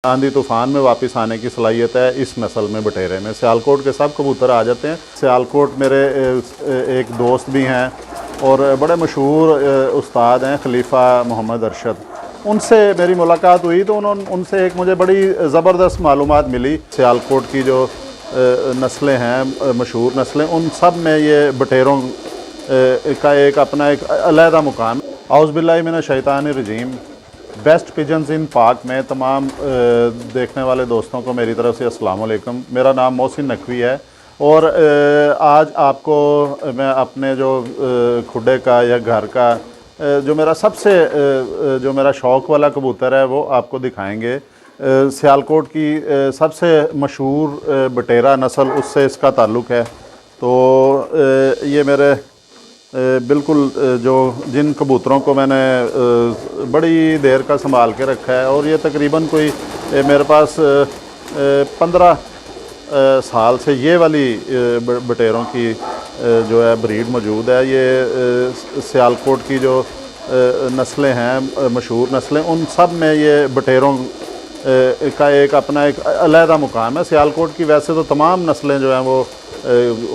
आंधी तूफान में वापस आने की सलाहियत है इस नस्ल में बटेरे में। सियालकोट के सब कबूतर आ जाते हैं। सियालकोट मेरे एक दोस्त भी हैं और बड़े मशहूर उस्ताद हैं खलीफा मोहम्मद अरशद। उनसे मेरी मुलाकात हुई तो उनसे एक मुझे बड़ी ज़बरदस्त मालूमात मिली। सियालकोट की जो नस्लें हैं, मशहूर नस्लें, उन सब में ये बटेरों का एक अपना एक अलहदा मुकाम। औज़ बिल्लाहि मिनश शैतानिर रजीम। बेस्ट पिजन्स इन पाक में तमाम देखने वाले दोस्तों को मेरी तरफ से अस्सलाम वालेकुम। मेरा नाम मोहसिन नकवी है और आज आपको मैं अपने जो खुडे का या घर का जो मेरा सबसे जो मेरा शौक़ वाला कबूतर है वो आपको दिखाएंगे। सियालकोट की सबसे मशहूर बटेरा नस्ल, उससे इसका ताल्लुक़ है। तो ये मेरे बिल्कुल जो जिन कबूतरों को मैंने बड़ी देर का संभाल के रखा है और ये तकरीबन कोई मेरे पास 15 साल से ये वाली बटेरों की जो है ब्रीड मौजूद है। ये सियालकोट की जो नस्लें हैं, मशहूर नस्लें, उन सब में ये बटेरों का एक अपना एक अलहदा मुकाम है। सियालकोट की वैसे तो तमाम नस्लें जो हैं वो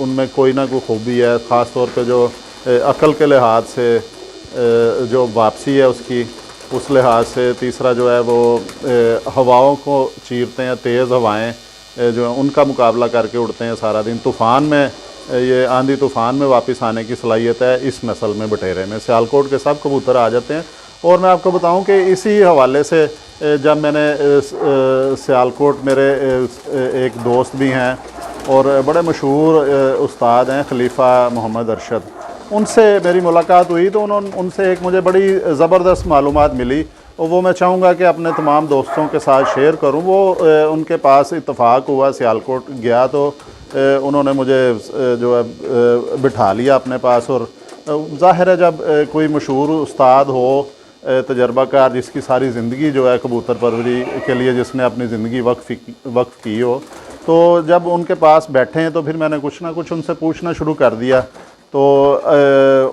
उनमें कोई ना कोई खूबी है, ख़ास तौर पे जो अकल के लिहाज से जो वापसी है उसकी, उस लिहाज से। तीसरा जो है वो हवाओं को चीरते हैं, तेज़ हवाएं जो हैं उनका मुकाबला करके उड़ते हैं सारा दिन। तूफ़ान में ये आंधी तूफ़ान में वापस आने की सलाहियत है इस नस्ल में बटेरे में। सियालकोट के सब कबूतर आ जाते हैं। और मैं आपको बताऊं कि इसी हवाले से जब मैंने सियालकोट मेरे एक दोस्त भी हैं और बड़े मशहूर उस्ताद हैं खलीफा मोहम्मद अरशद, उनसे मेरी मुलाकात हुई तो उनसे एक मुझे बड़ी ज़बरदस्त मालूमात मिली और वो मैं चाहूँगा कि अपने तमाम दोस्तों के साथ शेयर करूँ। वो उनके पास इत्तफ़ाक हुआ, सियालकोट गया तो उन्होंने मुझे जो है बिठा लिया अपने पास। और ज़ाहिर है जब कोई मशहूर उस्ताद हो, तजर्बाकार, जिसकी सारी ज़िंदगी जो है कबूतर परवरी के लिए जिसने अपनी ज़िंदगी वक्फ़ की हो, तो जब उनके पास बैठे हैं तो फिर मैंने कुछ ना कुछ उनसे पूछना शुरू कर दिया। तो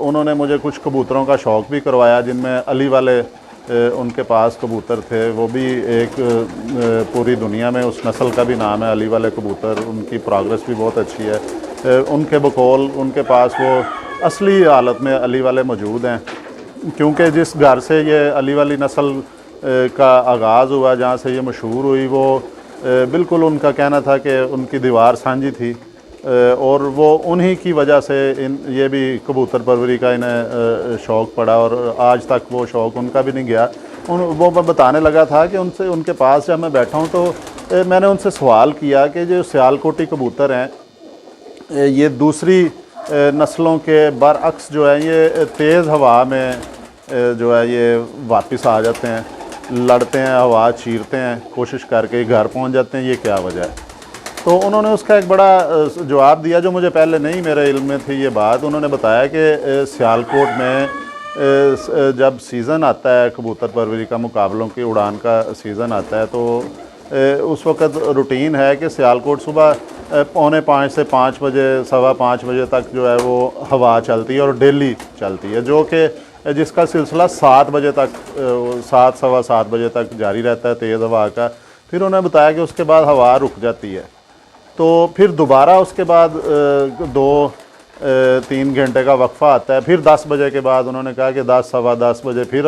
उन्होंने मुझे कुछ कबूतरों का शौक़ भी करवाया जिनमें अली वाले उनके पास कबूतर थे। वो भी एक पूरी दुनिया में उस नस्ल का भी नाम है अली वाले कबूतर। उनकी प्रोग्रेस भी बहुत अच्छी है। उनके बकौल उनके पास वो असली हालत में अली वाले मौजूद हैं, क्योंकि जिस घर से ये अली वाली नस्ल का आगाज़ हुआ, जहाँ से ये मशहूर हुई, वो बिल्कुल उनका कहना था कि उनकी दीवार सांझी थी और वो उन्हीं की वजह से ये भी कबूतर परवरी का इन्हें शौक़ पड़ा और आज तक वो शौक़ उनका भी नहीं गया। वो बताने लगा था कि उनके पास जब मैं बैठा हूँ तो मैंने उनसे सवाल किया कि जो सियालकोटी कबूतर हैं ये दूसरी नस्लों के बरअक्स जो है ये तेज़ हवा में जो है ये वापस आ जाते हैं, लड़ते हैं, हवा चीरते हैं, कोशिश करके घर पहुँच जाते हैं, ये क्या वजह है? तो उन्होंने उसका एक बड़ा जवाब दिया जो मुझे पहले नहीं मेरे इल्म में थी ये बात। उन्होंने बताया कि सियालकोट में जब सीज़न आता है कबूतर परवरी का, मुकाबलों की उड़ान का सीज़न आता है, तो उस वक़्त रूटीन है कि सियालकोट सुबह 4:45 से 5 बजे, 5:15 बजे तक जो है वो हवा चलती है और डेली चलती है, जो कि जिसका सिलसिला 7 बजे तक, 7 सवा 7 बजे तक जारी रहता है तेज़ हवा का। फिर उन्होंने बताया कि उसके बाद हवा रुक जाती है, तो फिर दोबारा उसके बाद 2-3 घंटे का वक्फ़ा आता है। फिर 10 बजे के बाद उन्होंने कहा कि 10 सवा 10 बजे फिर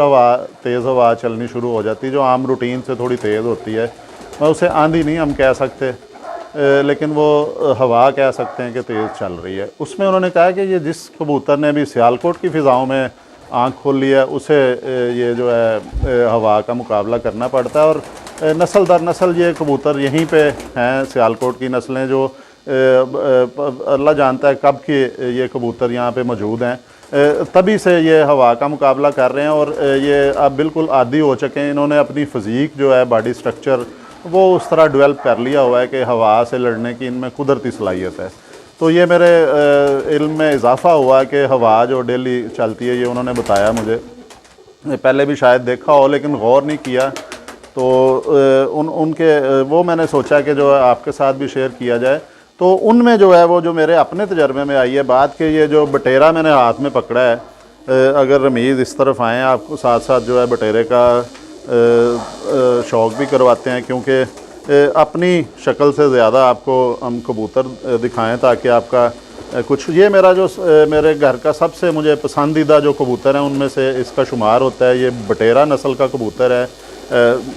तेज़ हवा चलनी शुरू हो जाती है, जो आम रूटीन से थोड़ी तेज़ होती है। मैं उसे आंधी नहीं हम कह सकते, लेकिन वो हवा कह सकते हैं कि तेज़ चल रही है। उसमें उन्होंने कहा कि ये जिस कबूतर ने भी सियालकोट की फ़िज़ाओं में आँख खोल ली है, उसे ये जो है हवा का मुकाबला करना पड़ता है। और नस्ल दर नस्ल ये कबूतर यहीं पे हैं, सियालकोट की नस्लें जो अल्लाह जानता है कब के ये कबूतर यहाँ पे मौजूद हैं, तभी से ये हवा का मुकाबला कर रहे हैं और ये अब बिल्कुल आदी हो चुके हैं। इन्होंने अपनी फ़िज़ीक जो है, बॉडी स्ट्रक्चर, वो उस तरह डेवलप कर लिया हुआ है कि हवा से लड़ने की इनमें कुदरती सलाहियत है। तो ये मेरे इल्म में इजाफ़ा हुआ कि हवा जो डेली चलती है, ये उन्होंने बताया मुझे। पहले भी शायद देखा हो लेकिन गौर नहीं किया। तो उनके वो मैंने सोचा कि जो है आपके साथ भी शेयर किया जाए। तो उनमें जो है वो जो मेरे अपने तजर्बे में आई है बात कि ये जो बटेरा मैंने हाथ में पकड़ा है, अगर रमीज़ इस तरफ आएँ आपको साथ साथ जो है बटेरे का शौक़ भी करवाते हैं, क्योंकि अपनी शक्ल से ज़्यादा आपको हम कबूतर दिखाएं ताकि आपका कुछ, ये मेरा जो मेरे घर का सबसे मुझे पसंदीदा जो कबूतर है उनमें से इसका शुमार होता है। ये बटेरा नस्ल का कबूतर है।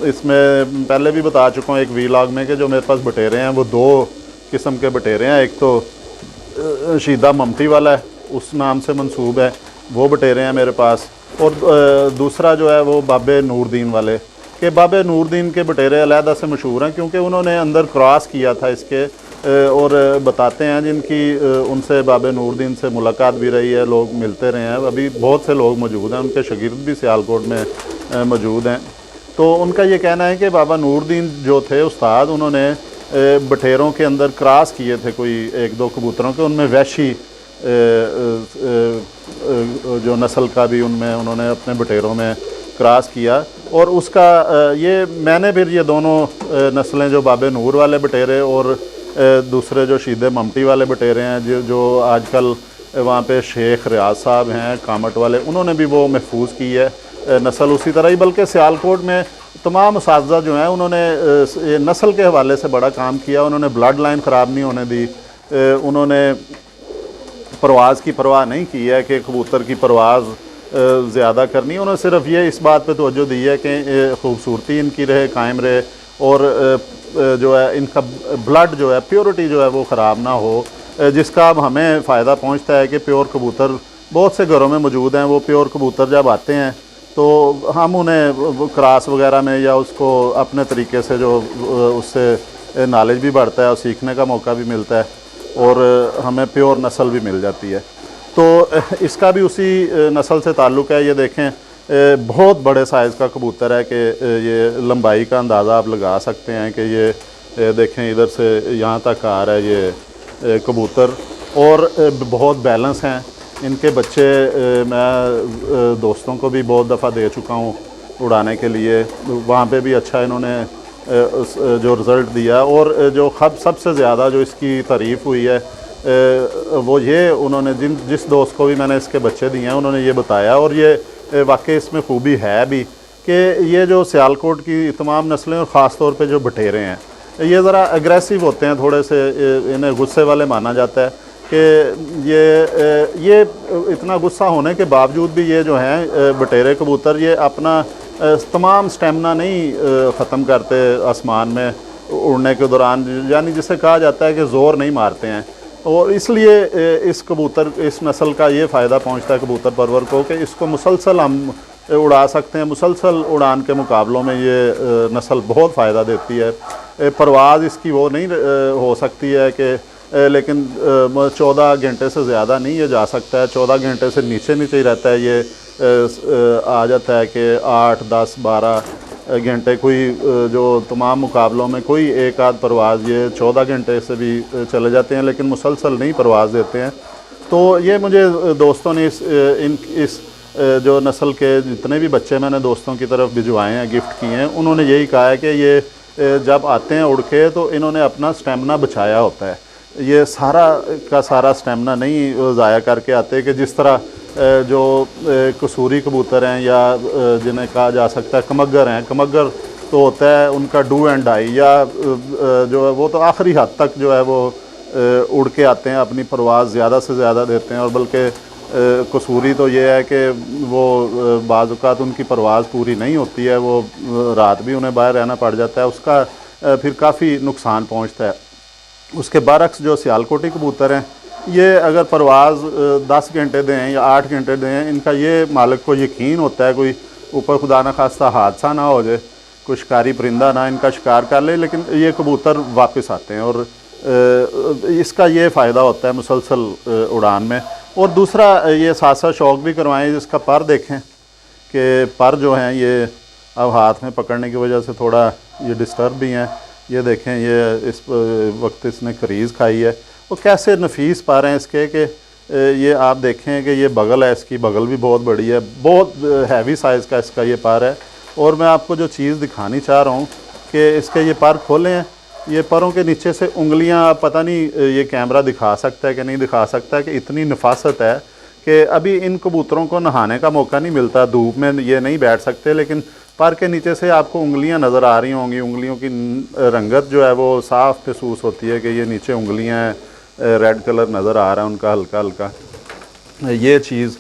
इसमें पहले भी बता चुका हूँ एक वीलॉग में कि जो मेरे पास बटेरे हैं वो 2 किस्म के बटेरे हैं। एक तो शीदा ममती वाला है, उस नाम से मंसूब है, वो बटेरे हैं मेरे पास। और दूसरा जो है वो बाबे नूरदीन वाले, कि बाबे नूरदीन के बटेरे अलहदा से मशहूर हैं क्योंकि उन्होंने अंदर क्रॉस किया था इसके। और बताते हैं जिनकी उनसे बाबे नूरदीन से मुलाकात भी रही है, लोग मिलते रहे हैं, अभी बहुत से लोग मौजूद हैं, उनके शागिर्द भी सियालकोट में मौजूद हैं। तो उनका ये कहना है कि बाबा नूरदीन जो थे उस्ताद, उन्होंने बटेरों के अंदर क्रॉस किए थे कोई 1-2 कबूतरों के, उनमें वैशी जो नस्ल का भी उनमें उन्होंने अपने बटेरों में क्रॉस किया। और उसका ये मैंने फिर ये दोनों नस्लें, जो बाबे नूर वाले बटेरे और दूसरे जो शीदे ममटी वाले बटेरे हैं, जो आजकल वहाँ पे शेख रियाज साहब हैं कामट वाले, उन्होंने भी वो महफूज की है नस्ल उसी तरह ही। बल्कि सियालकोट में तमाम उस्ताज़ा जो हैं उन्होंने नस्ल के हवाले से बड़ा काम किया। उन्होंने ब्लड लाइन ख़राब नहीं होने दी, उन्होंने परवाज़ की परवाह नहीं की है कि कबूतर की परवाज़ ज़्यादा करनी, उन्होंने सिर्फ ये इस बात पे तवज्जो दी है कि खूबसूरती इनकी रहे, कायम रहे, और जो है इनका ब्लड जो है, प्योरिटी जो है वो ख़राब ना हो, जिसका अब हमें फ़ायदा पहुंचता है कि प्योर कबूतर बहुत से घरों में मौजूद हैं। वो प्योर कबूतर जब आते हैं तो हम उन्हें क्रॉस वगैरह में या उसको अपने तरीके से जो उससे नॉलेज भी बढ़ता है और सीखने का मौका भी मिलता है, और हमें प्योर नस्ल भी मिल जाती है। तो इसका भी उसी नस्ल से ताल्लुक़ है। ये देखें, बहुत बड़े साइज़ का कबूतर है कि ये लंबाई का अंदाज़ा आप लगा सकते हैं कि ये देखें इधर से यहाँ तक आ रहा है ये कबूतर, और बहुत बैलेंस हैं इनके बच्चे। मैं दोस्तों को भी बहुत दफ़ा दे चुका हूँ उड़ाने के लिए, वहाँ पे भी अच्छा इन्होंने जो रिज़ल्ट दिया। और जो सबसे ज़्यादा जो इसकी तारीफ़ हुई है वो ये, उन्होंने जिस दोस्त को भी मैंने इसके बच्चे दिए हैं उन्होंने ये बताया, और ये वाकई इसमें खूबी है भी, कि ये जो सियालकोट की तमाम नस्लें और ख़ास तौर पे जो बटेरे हैं, ये ज़रा एग्रेसिव होते हैं थोड़े से, इन्हें गुस्से वाले माना जाता है कि ये इतना गुस्सा होने के बावजूद भी ये जो हैं बटेरे कबूतर, ये अपना तमाम स्टेमिना नहीं ख़त्म करते आसमान में उड़ने के दौरान, यानी जिसे कहा जाता है कि ज़ोर नहीं मारते हैं। और इसलिए इस नस्ल का ये फ़ायदा पहुंचता है कबूतर परवर को कि इसको मुसलसल हम उड़ा सकते हैं। मुसलसल उड़ान के मुकाबलों में ये नस्ल बहुत फ़ायदा देती है। परवाज़ इसकी वो नहीं हो सकती है कि लेकिन 14 घंटे से ज़्यादा नहीं ये जा सकता है, 14 घंटे से नीचे ही रहता है। ये आ जाता है कि 8, 10, 12 घंटे, कोई जो तमाम मुकाबलों में कोई एक आध परवाज़ ये 14 घंटे से भी चले जाते हैं, लेकिन मुसलसल नहीं परवाज़ देते हैं। तो ये मुझे दोस्तों ने इस जो नस्ल के जितने भी बच्चे मैंने दोस्तों की तरफ भिजवाए हैं, गिफ्ट किए हैं, उन्होंने यही कहा है कि ये जब आते हैं उड़ के तो इन्होंने अपना स्टेमिना बचाया होता है। ये सारा का सारा स्टेमिना नहीं ज़ाया करके आते, कि जिस तरह जो कसूरी कबूतर हैं या जिन्हें कहा जा सकता है कमगर हैं, कमगर तो होता है उनका डू एंड डाई, या जो है वो तो आखिरी हद तक जो है वो उड़ के आते हैं, अपनी परवाज़ ज़्यादा से ज़्यादा देते हैं। और बल्कि कसूरी तो ये है कि वो बाज़ औक़ात उनकी परवाज़ पूरी नहीं होती है, वो रात भी उन्हें बाहर रहना पड़ जाता है, उसका फिर काफ़ी नुकसान पहुँचता है। उसके बरक्स जो सियालकोटी कबूतर हैं, ये अगर परवाज़ 10 घंटे दें या 8 घंटे दें, इनका ये मालिक को यकीन होता है कोई ऊपर खुदा न खास्ता हादसा ना हो जाए, कोई शिकारी परिंदा ना इनका शिकार कर ले, लेकिन ये कबूतर वापस आते हैं। और इसका ये फ़ायदा होता है मुसलसल उड़ान में। और दूसरा ये साथ साथ शौक़ भी करवाएं, जिसका पर देखें कि पर जो हैं ये अब हाथ में पकड़ने की वजह से थोड़ा ये डिस्टर्ब भी हैं। ये देखें, ये इस वक्त इसने करीज़ खाई है, वो कैसे नफीस पर हैं इसके, कि ये आप देखें कि ये बगल है, इसकी बगल भी बहुत बड़ी है, बहुत हैवी साइज़ का इसका ये पर है। और मैं आपको जो चीज़ दिखानी चाह रहा हूँ कि इसके ये पर खोले हैं, ये परों के नीचे से उंगलियां, पता नहीं ये कैमरा दिखा सकता है कि नहीं दिखा सकता, कि इतनी नफासत है कि अभी इन कबूतरों को नहाने का मौका नहीं मिलता, धूप में ये नहीं बैठ सकते, लेकिन पर के नीचे से आपको उंगलियां नज़र आ रही होंगी, उंगलियों की रंगत जो है वो साफ़ महसूस होती है कि ये नीचे उंगलियां रेड कलर नज़र आ रहा है उनका हल्का हल्का। ये चीज़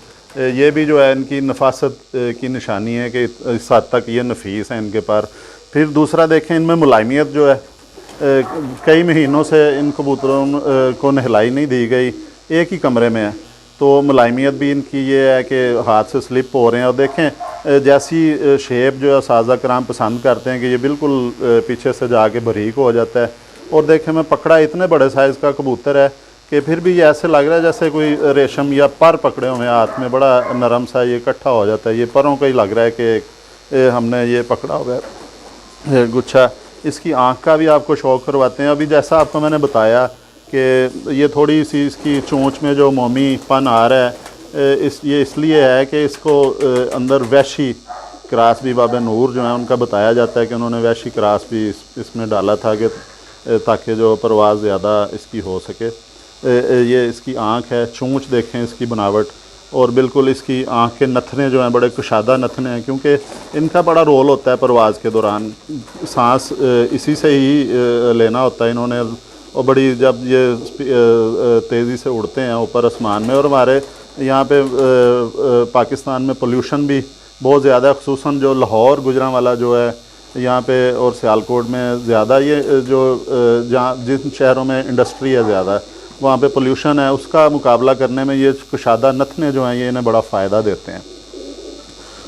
ये भी जो है इनकी नफासत की निशानी है कि इस हद तक ये नफीस है इनके पर। फिर दूसरा देखें, इनमें मुलायमियत जो है कई महीनों से इन कबूतरों को नहलाई नहीं दी गई, एक ही कमरे में है, तो मुलायमियत भी इनकी ये है कि हाथ से स्लिप हो रहे हैं। और देखें जैसी शेप जो है साजा कराम पसंद करते हैं कि ये बिल्कुल पीछे से जाके बारीक हो जाता है। और देखें मैं पकड़ा इतने बड़े साइज़ का कबूतर है कि फिर भी ऐसे लग रहा है जैसे कोई रेशम या पर पकड़े हुए हैं हाथ में, बड़ा नरम सा ये इकट्ठा हो जाता है, ये परों का ही लग रहा है कि हमने ये पकड़ा हुआ है गुच्छा। इसकी आँख का भी आपको शौक करवाते हैं। अभी जैसा आपको मैंने बताया कि ये थोड़ी सी इसकी चोंच में जो मोमी पन आ रहा है, ये इसलिए है कि इसको अंदर वैशी क्रास भी बाबा नूर जो है उनका बताया जाता है कि उन्होंने वैशी क्रास भी इसमें डाला था कि ताकि जो परवाज़ ज़्यादा इसकी हो सके। ये इसकी आँख है, चोंच देखें इसकी बनावट, और बिल्कुल इसकी आँख के नथने जो हैं बड़े कुशादा नथने हैं, क्योंकि इनका बड़ा रोल होता है परवाज़ के दौरान, सांस इसी से ही लेना होता है इन्होंने। और बड़ी जब ये तेज़ी से उड़ते हैं ऊपर आसमान में, और हमारे यहाँ पे पाकिस्तान में पोल्यूशन भी बहुत ज़्यादा, ख़ुसूसन जो लाहौर गुजरांवाला जो है यहाँ पे और सियालकोट में ज़्यादा, ये जो जहाँ जिन शहरों में इंडस्ट्री है ज़्यादा वहाँ पे पोल्यूशन है, उसका मुकाबला करने में ये कुशादा नथने जो हैं ये इन्हें बड़ा फ़ायदा देते हैं।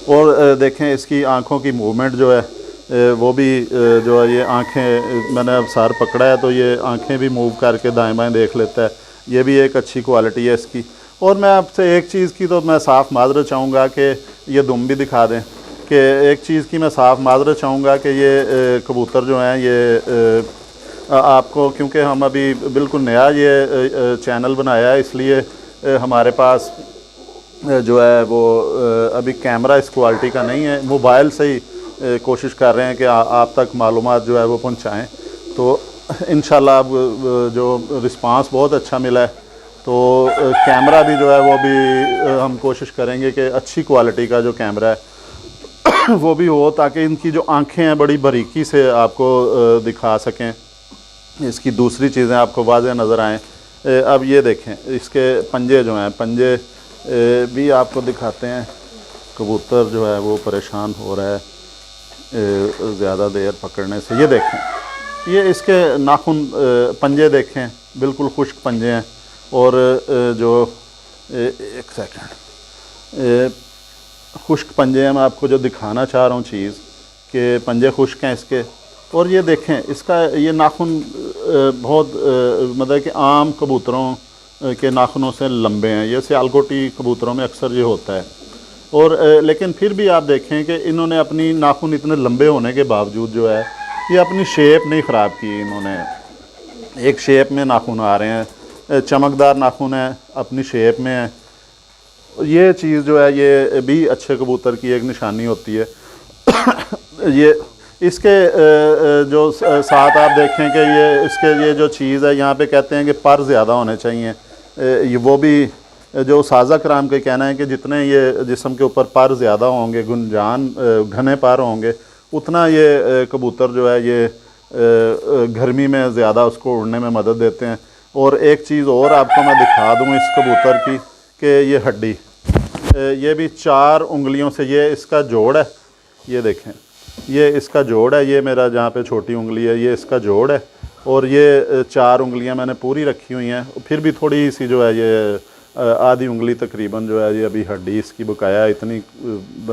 और देखें इसकी आँखों की मूवमेंट जो है वो भी जो है ये आँखें, मैंने अब सर पकड़ा है तो ये आँखें भी मूव करके दाएं बाएं देख लेता है, ये भी एक अच्छी क्वालिटी है इसकी। और मैं आपसे एक चीज़ की तो मैं साफ़ माजरत चाहूँगा कि ये दुम भी दिखा दें, कि एक चीज़ की मैं साफ़ माजरत चाहूँगा कि ये कबूतर जो हैं ये आपको, क्योंकि हम अभी बिल्कुल नया ये चैनल बनाया है, इसलिए हमारे पास जो है वो अभी कैमरा इस क्वालिटी का नहीं है, मोबाइल से ही कोशिश कर रहे हैं कि आप तक मालूमात जो है वो पहुंचाएं। तो इंशाल्लाह अब जो रिस्पांस बहुत अच्छा मिला है, तो कैमरा भी जो है वो भी हम कोशिश करेंगे कि अच्छी क्वालिटी का जो कैमरा है वो भी हो, ताकि इनकी जो आँखें हैं बड़ी बारीकी से आपको दिखा सकें, इसकी दूसरी चीज़ें आपको वाज़ेह नज़र आएँ। अब ये देखें इसके पंजे जो हैं, पंजे भी आपको दिखाते हैं। कबूतर जो है वो परेशान हो रहा है ज़्यादा देर पकड़ने से। ये देखें, ये इसके नाखून पंजे देखें, बिल्कुल खुश्क पंजे हैं। और जो एक सेकंड, खुश्क पंजे हैं, मैं आपको जो दिखाना चाह रहा हूँ चीज़ कि पंजे खुश्क हैं इसके। और ये देखें इसका ये नाखून बहुत मतलब कि आम कबूतरों के नाखूनों से लंबे हैं, ये सियालकोटी कबूतरों में अक्सर ये होता है। और लेकिन फिर भी आप देखें कि इन्होंने अपनी नाखून इतने लंबे होने के बावजूद जो है ये अपनी शेप नहीं ख़राब की, इन्होंने एक शेप में नाखून आ रहे हैं, चमकदार नाखून है, अपनी शेप में है। ये चीज़ जो है ये भी अच्छे कबूतर की एक निशानी होती है। ये इसके जो साथ आप देखें कि ये इसके ये जो चीज़ है यहाँ पे कहते हैं कि पर ज़्यादा होने चाहिए, ये वो भी जो साजा कराम का कहना है कि जितने ये जिस्म के ऊपर पर ज़्यादा होंगे, गुंजान घने पर होंगे, उतना ये कबूतर जो है ये गर्मी में ज़्यादा उसको उड़ने में मदद देते हैं। और एक चीज़ और आपको मैं दिखा दूँ इस कबूतर की कि ये हड्डी, ये भी 4 उंगलियों से, ये इसका जोड़ है, ये देखें ये इसका जोड़ है, ये मेरा जहाँ पे छोटी उंगली है ये इसका जोड़ है, और ये 4 उंगलियाँ मैंने पूरी रखी हुई हैं। फिर भी थोड़ी सी जो है ये आधी उंगली तकरीबन जो है ये अभी हड्डी इसकी बकाया है, इतनी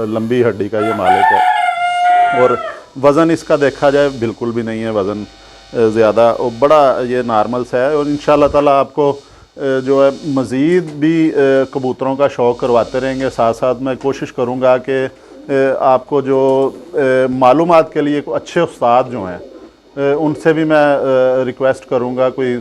लंबी हड्डी का ये मालिक है। और वज़न इसका देखा जाए बिल्कुल भी नहीं है वज़न ज़्यादा, और बड़ा ये नॉर्मल सा है। और इंशाअल्लाह ताला आपको जो है मज़ीद भी कबूतरों का शौक़ करवाते रहेंगे। साथ साथ मैं कोशिश करूँगा कि आपको जो मालूमात के लिए अच्छे उस्ताद जो हैं उनसे भी मैं रिक्वेस्ट करूँगा कोई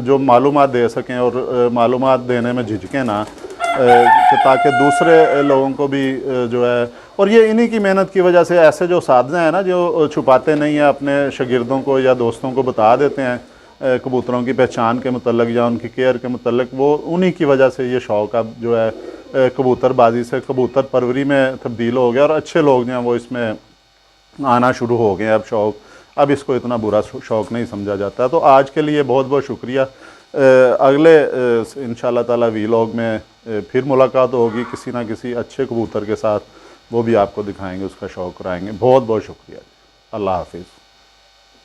जो मालूमात दे सकें और मालूमात देने में झिझकें ना, ताकि दूसरे लोगों को भी जो है, और ये इन्हीं की मेहनत की वजह से ऐसे जो साथी हैं ना जो छुपाते नहीं हैं अपने शागिर्दों को या दोस्तों को बता देते हैं कबूतरों की पहचान के मतलब या उनकी केयर के मतलब, वो उन्हीं की वजह से ये शौक़ अब जो है कबूतरबाजी से कबूतर परवरी में तब्दील हो गया। और अच्छे लोग जो हैं वो इसमें आना शुरू हो गए अब शौक़, अब इसको इतना बुरा शौक़ नहीं समझा जाता। तो आज के लिए बहुत बहुत शुक्रिया। अगले इंशाल्लाह ताला वीलॉग में फिर मुलाकात होगी किसी ना किसी अच्छे कबूतर के साथ, वो भी आपको दिखाएंगे, उसका शौक़ कराएंगे। बहुत बहुत शुक्रिया। अल्लाह हाफिज़।